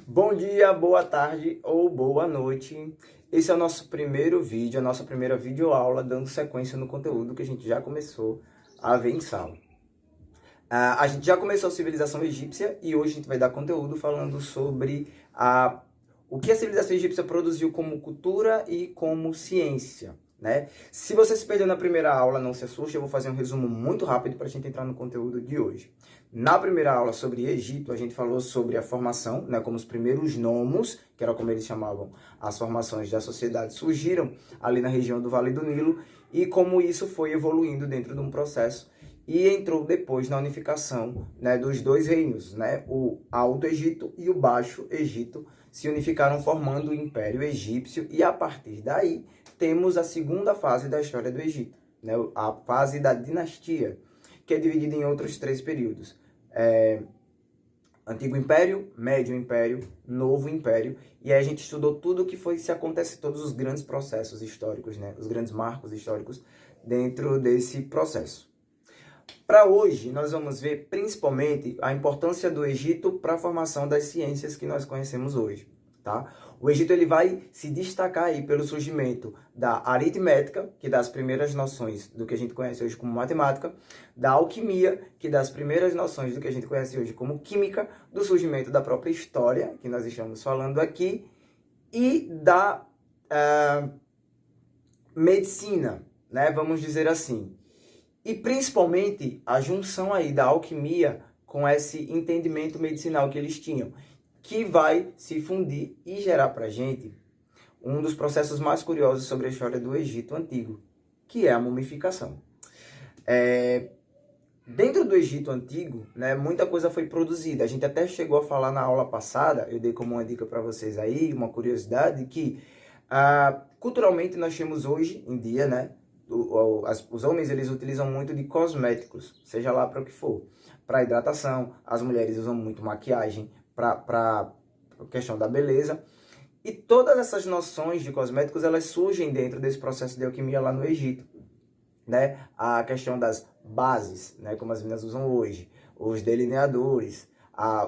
Bom dia, boa tarde ou boa noite. Esse é o nosso primeiro vídeo, a nossa primeira videoaula, dando sequência no conteúdo que a gente já começou a ver em sala. A gente já começou a civilização egípcia e hoje a gente vai dar conteúdo falando sobre o que a civilização egípcia produziu como cultura e como ciência, né? Se você se perdeu na primeira aula, não se assuste, eu vou fazer um resumo muito rápido para a gente entrar no conteúdo de hoje. Na primeira aula sobre Egito, a gente falou sobre a formação, né, como os primeiros nomos, que era como eles chamavam as formações da sociedade, surgiram ali na região do Vale do Nilo e como isso foi evoluindo dentro de um processo e entrou depois na unificação, né, dos dois reinos, né, o Alto Egito e o Baixo Egito se unificaram formando o Império Egípcio e a partir daí temos a segunda fase da história do Egito, né, a fase da dinastia, que é dividida em outros três períodos. Antigo Império, Médio Império, Novo Império, e aí a gente estudou tudo o que foi se acontecer, todos os grandes processos históricos, né, os grandes marcos históricos dentro desse processo. Para hoje, nós vamos ver principalmente a importância do Egito para a formação das ciências que nós conhecemos hoje, tá? O Egito ele vai se destacar aí pelo surgimento da aritmética, que dá as primeiras noções do que a gente conhece hoje como matemática, da alquimia, que dá as primeiras noções do que a gente conhece hoje como química, do surgimento da própria história, que nós estamos falando aqui, e da medicina, né? Vamos dizer assim. E principalmente a junção aí da alquimia com esse entendimento medicinal que eles tinham, que vai se fundir e gerar para a gente um dos processos mais curiosos sobre a história do Egito Antigo, que é a mumificação. Dentro do Egito Antigo, né, muita coisa foi produzida. A gente até chegou a falar na aula passada, eu dei como uma dica para vocês aí, uma curiosidade, que culturalmente nós temos hoje em dia, né, os homens eles utilizam muito de cosméticos, seja lá para o que for. Para hidratação, as mulheres usam muito maquiagem para a questão da beleza. E todas essas noções de cosméticos, elas surgem dentro desse processo de alquimia lá no Egito, né? A questão das bases, né, como as meninas usam hoje, os delineadores,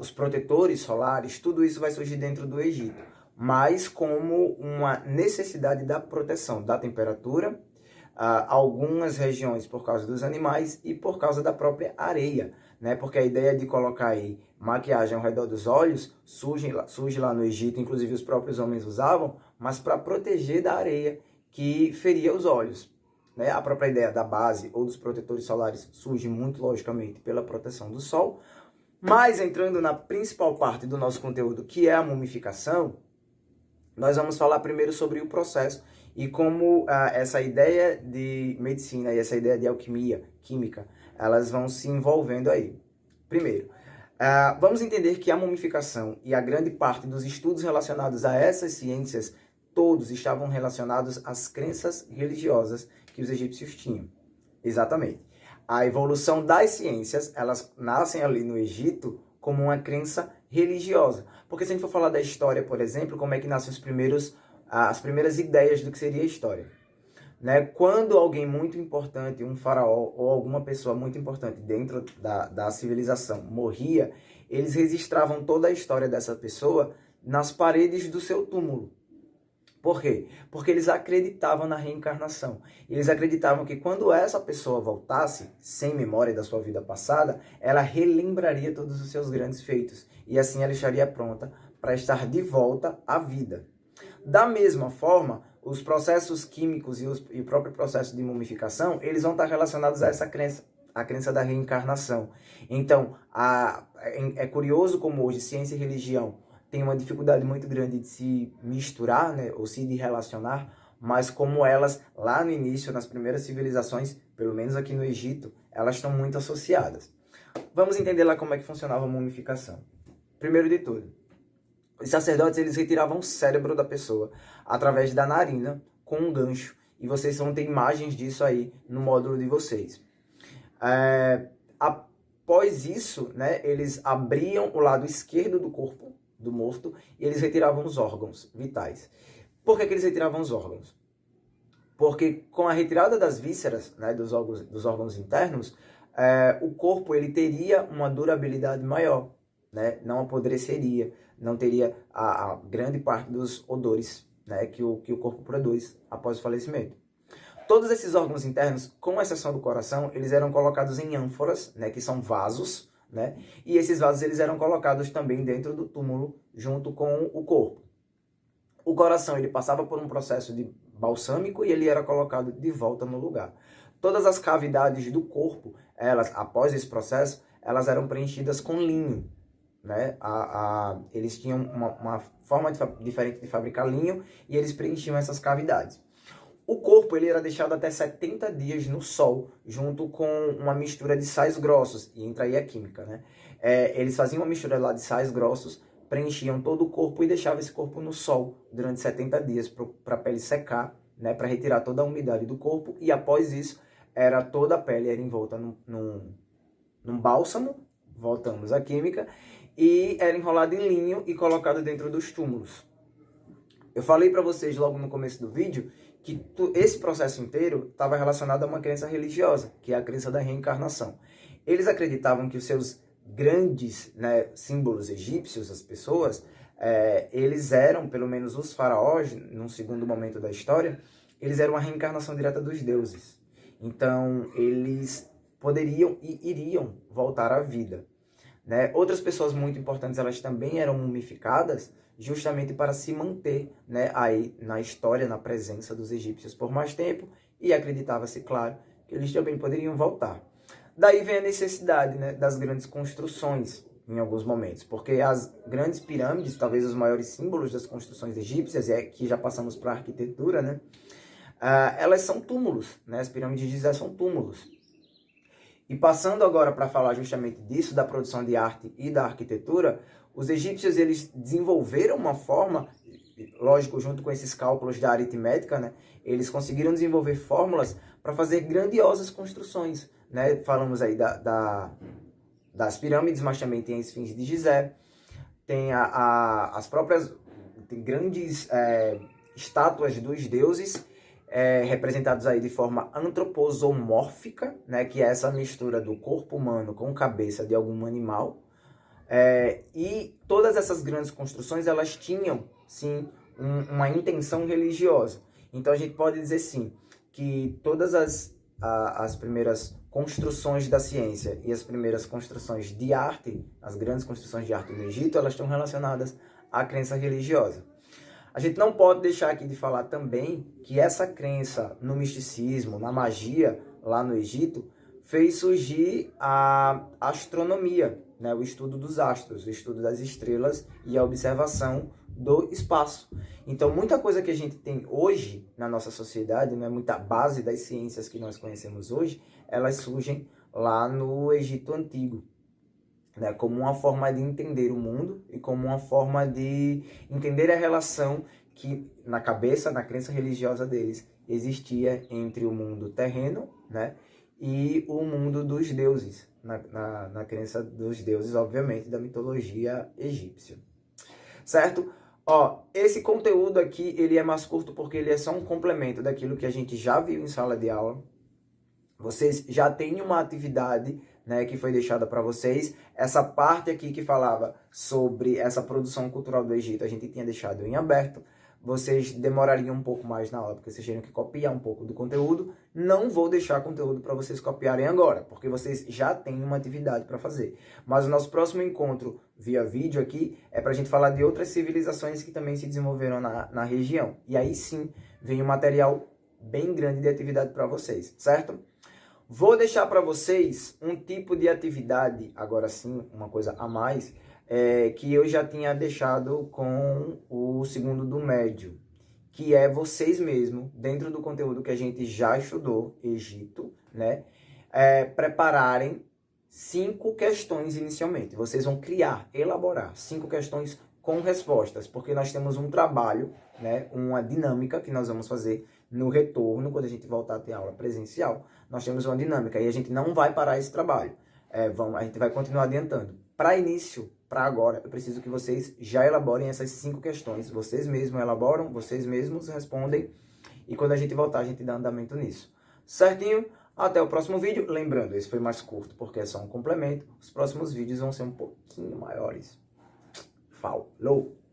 os protetores solares, tudo isso vai surgir dentro do Egito, mas como uma necessidade da proteção da temperatura, algumas regiões por causa dos animais e por causa da própria areia, né? Porque a ideia de colocar aí maquiagem ao redor dos olhos surge lá no Egito, inclusive os próprios homens usavam, mas para proteger da areia que feria os olhos, né? A própria ideia da base ou dos protetores solares surge muito logicamente pela proteção do sol, mas entrando na principal parte do nosso conteúdo, que é a mumificação, nós vamos falar primeiro sobre o processo e como essa ideia de medicina e essa ideia de alquimia, química, elas vão se envolvendo aí. Primeiro, vamos entender que a mumificação e a grande parte dos estudos relacionados a essas ciências, todos estavam relacionados às crenças religiosas que os egípcios tinham. Exatamente. A evolução das ciências, elas nascem ali no Egito como uma crença religiosa. Porque se a gente for falar da história, por exemplo, como é que nascem as primeiras ideias do que seria a história? Né? Quando alguém muito importante, um faraó ou alguma pessoa muito importante dentro da civilização morria, eles registravam toda a história dessa pessoa nas paredes do seu túmulo. Por quê? Porque eles acreditavam na reencarnação. Eles acreditavam que quando essa pessoa voltasse, sem memória da sua vida passada, ela relembraria todos os seus grandes feitos. E assim ela estaria pronta para estar de volta à vida. Da mesma forma, os processos químicos e o próprio processo de mumificação, eles vão estar relacionados a essa crença, a crença da reencarnação. Então, é curioso como hoje ciência e religião tem uma dificuldade muito grande de se misturar, né, ou se de relacionar, mas como elas, lá no início, nas primeiras civilizações, pelo menos aqui no Egito, elas estão muito associadas. Vamos entender lá como é que funcionava a mumificação. Primeiro de tudo, os sacerdotes eles retiravam o cérebro da pessoa através da narina com um gancho, e vocês vão ter imagens disso aí no módulo de vocês. Após isso, né, eles abriam o lado esquerdo do corpo do morto e eles retiravam os órgãos vitais. Por que eles retiravam os órgãos? Porque com a retirada das vísceras, né, dos órgãos internos, o corpo ele teria uma durabilidade maior, né, não apodreceria, não teria a grande parte dos odores, né, que o corpo produz após o falecimento. Todos esses órgãos internos, com exceção do coração, eles eram colocados em ânforas, né, que são vasos, né, e esses vasos eles eram colocados também dentro do túmulo, junto com o corpo. O coração ele passava por um processo de balsâmico e ele era colocado de volta no lugar. Todas as cavidades do corpo, elas, após esse processo, elas eram preenchidas com linho, né? Eles tinham uma forma diferente de fabricar linho e eles preenchiam essas cavidades. O corpo ele era deixado até 70 dias no sol, junto com uma mistura de sais grossos, e entra aí a química, né? Eles faziam uma mistura lá de sais grossos, preenchiam todo o corpo e deixavam esse corpo no sol durante 70 dias para a pele secar, né? Para retirar toda a umidade do corpo, e após isso, toda a pele era envolta num bálsamo, voltamos à química, e era enrolado em linho e colocado dentro dos túmulos. Eu falei para vocês logo no começo do vídeo que esse processo inteiro estava relacionado a uma crença religiosa, que é a crença da reencarnação. Eles acreditavam que os seus grandes, né, símbolos egípcios, as pessoas, eles eram, pelo menos os faraós, num segundo momento da história, eles eram a reencarnação direta dos deuses. Então, eles poderiam e iriam voltar à vida, né? Outras pessoas muito importantes, elas também eram mumificadas, justamente para se manter, né, aí na história, na presença dos egípcios por mais tempo, e acreditava-se, claro, que eles também poderiam voltar. Daí vem a necessidade, né, das grandes construções, em alguns momentos, porque as grandes pirâmides, talvez os maiores símbolos das construções egípcias, que já passamos para a arquitetura, né, elas são túmulos, né, as pirâmides de Gizé são túmulos. E passando agora para falar justamente disso, da produção de arte e da arquitetura, os egípcios eles desenvolveram uma forma, lógico, junto com esses cálculos da aritmética, né, eles conseguiram desenvolver fórmulas para fazer grandiosas construções, né? Falamos aí das pirâmides, mas também tem a Esfinge de Gizé, tem as próprias tem grandes estátuas dos deuses, representados aí de forma antroposomórfica, né, que é essa mistura do corpo humano com cabeça de algum animal. E todas essas grandes construções, elas tinham, sim, uma intenção religiosa. Então a gente pode dizer, sim, que todas as primeiras construções da ciência e as primeiras construções de arte, as grandes construções de arte no Egito, elas estão relacionadas à crença religiosa. A gente não pode deixar aqui de falar também que essa crença no misticismo, na magia, lá no Egito, fez surgir a astronomia, né? O estudo dos astros, o estudo das estrelas e a observação do espaço. Então, muita coisa que a gente tem hoje na nossa sociedade, né? Muita base das ciências que nós conhecemos hoje, elas surgem lá no Egito Antigo, né, como uma forma de entender o mundo e como uma forma de entender a relação que na cabeça, na crença religiosa deles, existia entre o mundo terreno, né, e o mundo dos deuses, na crença dos deuses, obviamente, da mitologia egípcia. Certo? Ó, esse conteúdo aqui, ele é mais curto porque ele é só um complemento daquilo que a gente já viu em sala de aula. Vocês já têm uma atividade, né, que foi deixada para vocês. Essa parte aqui que falava sobre essa produção cultural do Egito, a gente tinha deixado em aberto. Vocês demorariam um pouco mais na aula, porque vocês teriam que copiar um pouco do conteúdo. Não vou deixar conteúdo para vocês copiarem agora, porque vocês já têm uma atividade para fazer. Mas o nosso próximo encontro via vídeo aqui é para a gente falar de outras civilizações que também se desenvolveram na região. E aí sim, vem um material bem grande de atividade para vocês, certo? Vou deixar para vocês um tipo de atividade, agora sim, uma coisa a mais, que eu já tinha deixado com o segundo do médio, que é vocês mesmos, dentro do conteúdo que a gente já estudou, Egito, né, prepararem 5 questões inicialmente. Vocês vão criar, elaborar 5 questões com respostas, porque nós temos um trabalho, né, uma dinâmica que nós vamos fazer no retorno, quando a gente voltar a ter aula presencial. Nós temos uma dinâmica e a gente não vai parar esse trabalho. A gente vai continuar adiantando. Para início, para agora, eu preciso que vocês já elaborem essas 5 questões. Vocês mesmos elaboram, vocês mesmos respondem. E quando a gente voltar, a gente dá andamento nisso. Certinho? Até o próximo vídeo. Lembrando, esse foi mais curto porque é só um complemento. Os próximos vídeos vão ser um pouquinho maiores. Falou!